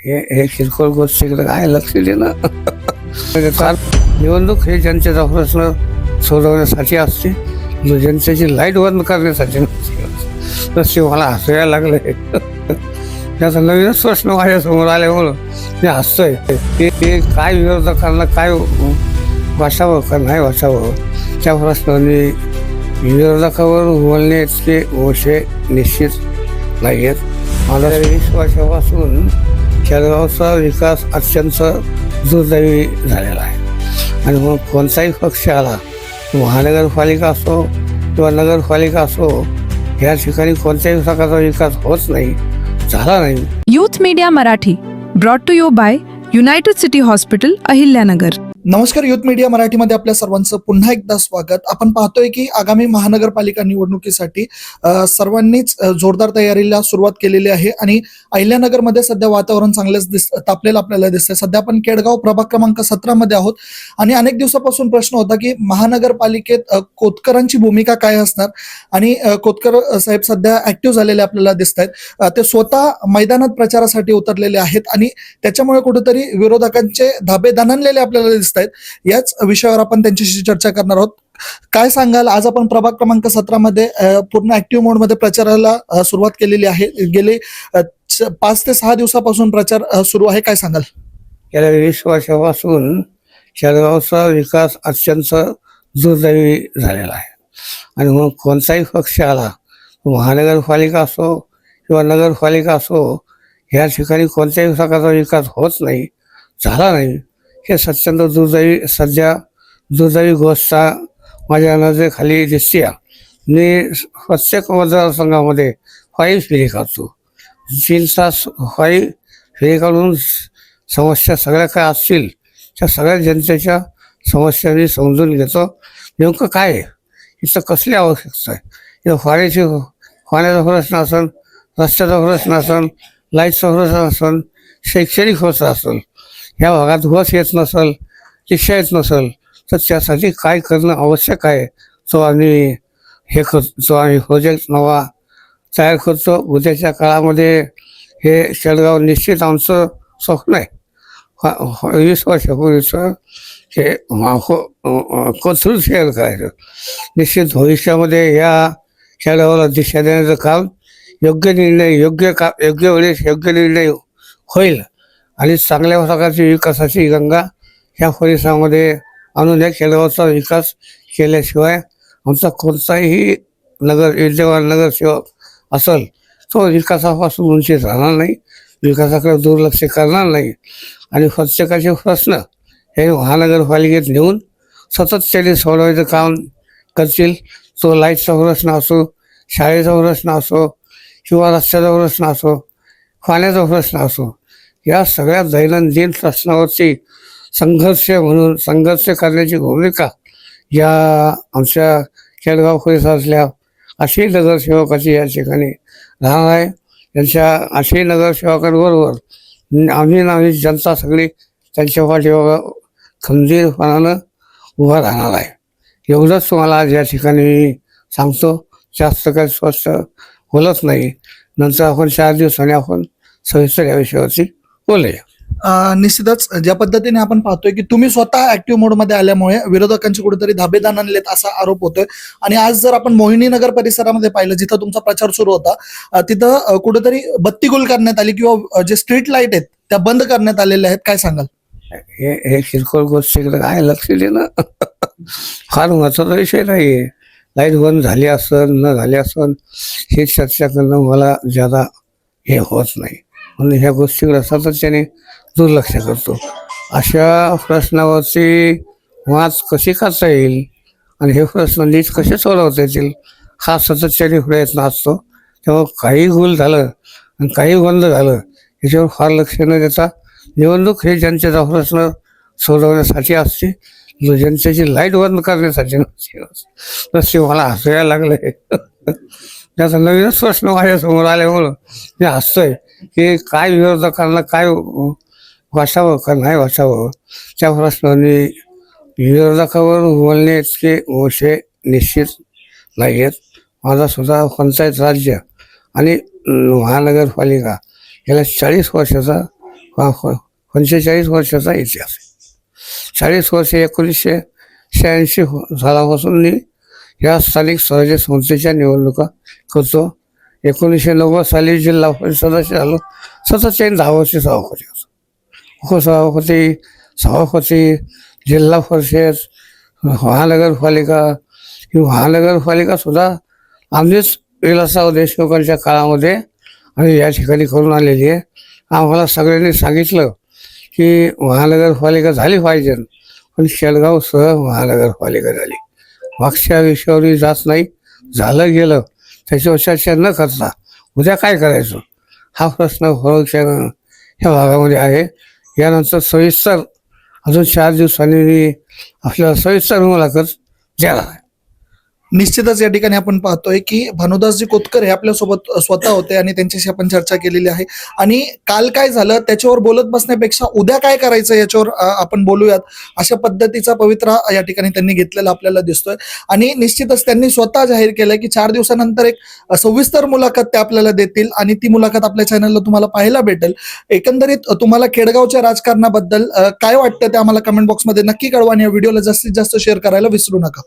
हे किरकोळ गोष्टीकडे काय लक्ष देणं. म्हणजे फार निवडणूक हे जनतेचा प्रश्न सोडवण्यासाठी असते, जनतेची लाईट बंद करण्यासाठी नसते. तसे मला हसायला लागले. त्याचा नवीनच प्रश्न माझ्यासमोर आल्यामुळं मी हसतोय. ते काय विरोधकांना काय वाचावं का नाही वाचावं त्या प्रश्नाने विरोधकावर बोलणे इतके मोठे निश्चित नाही आहेत. मला 20 वर्षापासून शेळगावचा विकास अत्यंत दुर्दैवी झालेला आहे. आणि मग कोणताही पक्ष आला, महानगरपालिका असो किंवा नगरपालिका असो, या ठिकाणी कोणत्याही प्रकारचा विकास होत नाही, झाला नाही. Youth media Marathi brought to you by United City Hospital, Ahilyanagar. नमस्कार. युथ मीडिया मराठीमध्ये आपल्या सर्वांचं पुन्हा एकदा स्वागत. आपण पाहतोय की आगामी महानगरपालिका निवडणुकीसाठी सर्वांनीच जोरदार तयारीला सुरुवात केलेली आहे आणि अहिल्यानगरमध्ये सध्या वातावरण चांगलंच तापलेलं आपल्याला दिसतंय. सध्या आपण केडगाव प्रभाग क्रमांक 17 मध्ये आहोत आणि अनेक दिवसापासून प्रश्न होता की महानगरपालिकेत कोतकरांची भूमिका काय असणार. आणि कोतकर साहेब सध्या ऍक्टिव्ह झालेले आपल्याला दिसत आहेत. ते स्वतः मैदानात प्रचारासाठी उतरलेले आहेत आणि त्याच्यामुळे कुठेतरी विरोधकांचे धाबे दणनलेले आपल्याला दिसत आहेत. याच विषयावर आपण त्यांच्याशी चर्चा करणार आहोत. काय सांगाल, आज आपण प्रभाग क्रमांक 17 मध्ये पूर्ण ऍक्टिव्ह मोड मध्ये प्रचाराला सुरुवात केलेली आहे. गेले 5 ते 6 दिवसापासून प्रचार सुरू आहे. काय सांगाल? गेल्या 20 वर्षापासून शेळगावचा विकास अत्यंत दुर्दैवी झालेला आहे. आणि मग कोणताही पक्ष आला, महानगरपालिका असो किंवा नगरपालिका असो, या ठिकाणी कोणत्याही प्रकारचा विकास होत नाही, झाला नाही. हे अत्यंत सध्या दुर्दैवी गोष्ट माझ्या नजरेखाली दिसते. मी प्रत्येक मतदारसंघामध्ये 5 फेरी काढतो. 3 तास 5 फेरी काढून समस्या सगळ्या काय असतील त्या सगळ्या जनतेच्या समस्या मी समजून घेतो. नेमकं काय आहे, इथं कसली आवश्यकता आहे, इथं पाण्याचा प्रश्न असेल, रस्त्याचा प्रश्न असेल, लाईटचा प्रश्न असेल, शैक्षणिक प्रश्न असेल, ह्या भागात बस येत नसेल, रिक्षा येत नसेल, तर त्यासाठी काय करणं आवश्यक आहे तो आम्ही प्रोजेक्ट नवा तयार करतो. उद्याच्या काळामध्ये हे शेळगाव निश्चित आमचं स्वप्न आहे. 20 वर्षापूर्वीचं हे कोथरूड शेअर करायचं. निश्चित भविष्यामध्ये या शेळगावाला दिशा देण्याचं काम योग्य निर्णय योग्य वेळेस योग्य निर्णय होईल आणि चांगल्या प्रकारची विकासाची गंगा ह्या परिसरामध्ये आणून या शेळगावचा विकास केल्याशिवाय आमचा कोणताही विद्यमान नगरसेवक असेल तो विकासापासून वंचित राहणार नाही, विकासाकडे दुर्लक्ष करणार नाही. आणि प्रत्येकाचे प्रश्न हे महानगरपालिकेत नेऊन सतत त्यांनी सोडवायचं काम करतील. तो लाईटचा प्रश्न असो, शाळेचा प्रश्न असो किंवा रस्त्याचा प्रश्न असो, पाण्याचा प्रश्न असो, या सगळ्या दैनंदिन प्रश्नावरती संघर्ष करण्याची भूमिका या आमच्या केडगाव परिसरातल्या अशी नगरसेवकाची या ठिकाणी राहणार आहे. त्यांच्या अशी नगरसेवकांबरोबर आम्ही जनता सगळी त्यांच्या पाठीमागं खंबीरपणानं उभा राहणार आहे. एवढंच तुम्हाला आज या ठिकाणी सांगतो. जास्त काही स्पष्ट बोलत नाही. नंतर आपण 4 दिवसांनी आपण सविस्तर या विषयावरती बोलूया. निश्चितच ज्या पद्धतीने आपण पाहतोय की तुम्ही स्वतः ऍक्टिव्ह मोड मध्ये आल्यामुळे विरोधकांचे कुठेतरी धाबे दणनलेत असा आरोप होतोय. आणि आज जर आपण मोहिनी नगर परिसरामध्ये पाहिलं, जिथं तुमचा प्रचार सुरू होता, तिथं कुठेतरी बत्ती गुल करण्यात आली किंवा जे स्ट्रीट लाईट आहेत त्या बंद करण्यात आलेल्या आहेत. काय सांगाल? हे किरकोळ गोष्टीकडे काय लक्ष देणं फार महत्वाचा विषय नाही. लाईट बंद झाली असेल न झाली असेल हे चर्चा करणं मला ज्यादा हे होत नाही, म्हणून ह्या गोष्टीकडे सातत्याने दुर्लक्ष करतो. अशा प्रश्नावरती वाद कशी करता येईल आणि हे प्रश्न नीट कसे सोडवता येतील हा सातत्याने प्रयत्न असतो. तेव्हा काही गुल झालं आणि काही बंद झालं याच्यावर फार लक्ष न देता निवडणूक हे जनतेचा प्रश्न सोडवण्यासाठी असते, जनतेची लाईट बंद करण्यासाठी नसते. मला हसायला लागले. त्याचा नवीनच प्रश्न माझ्यासमोर आल्यामुळं मी हसतोय की काय विरोधकांना काय वाचावं का नाही वाचावं त्या प्रश्नाने विरोधकावर बोलणे इतके मोठे निश्चित नाही आहेत. माझा सुद्धा पंचायत राज्य आणि महानगरपालिका गेल्या 40 वर्षाचा 45 वर्षाचा इतिहास आहे. 40 वर्षे 1986 सालापासून मी या स्थानिक स्वराज्य संस्थेच्या निवडणुका करतो. 1990 साली जिल्हा परिषद सदस्य झालो. सतत 10 वर्षे सभापती होतो. उपसभापती, जिल्हा परिषद, महानगरपालिका. ही महानगरपालिका सुद्धा आम्हीच विलासराव देशमुखांच्या काळामध्ये आणि या ठिकाणी करून आलेली आहे. आम्हाला सगळ्यांनी सांगितलं की महानगरपालिका झाली पाहिजे, पण शेळगावसह महानगरपालिका झाली. मागच्या विषयावरही जात नाही, झालं गेलं त्याच्यावर चर्चा न करता उद्या काय करायचं हा प्रश्न ह्या भागामध्ये आहे. यानंतर सविस्तर अजून 4 दिवसांनी मी आपल्याला सविस्तर मुलाखत देणार आहे. निश्चितच या ठिकाणी आपण पाहतोय की भानुदासजी कोतकर हे आपल्यासोबत स्वतः होते आणि त्यांच्याशी आपण चर्चा केलेली आहे. आणि काल काय झालं त्याच्यावर बोलत बसण्यापेक्षा उद्या काय करायचं याच्यावर आपण बोलूयात, अशा पद्धतीचा पवित्रा या ठिकाणी त्यांनी घेतलेला आपल्याला दिसतोय. आणि निश्चितच त्यांनी स्वतः जाहीर केलंय की 4 दिवसानंतर एक सविस्तर मुलाखत ते आपल्याला देतील आणि ती मुलाखत आपल्या चॅनलला तुम्हाला पाहायला भेटेल. एकंदरीत तुम्हाला केडगावच्या राजकारणाबद्दल काय वाटतं ते आम्हाला कमेंट बॉक्समध्ये नक्की कळवा आणि या व्हिडिओला जास्तीत जास्त शेअर करायला विसरू नका.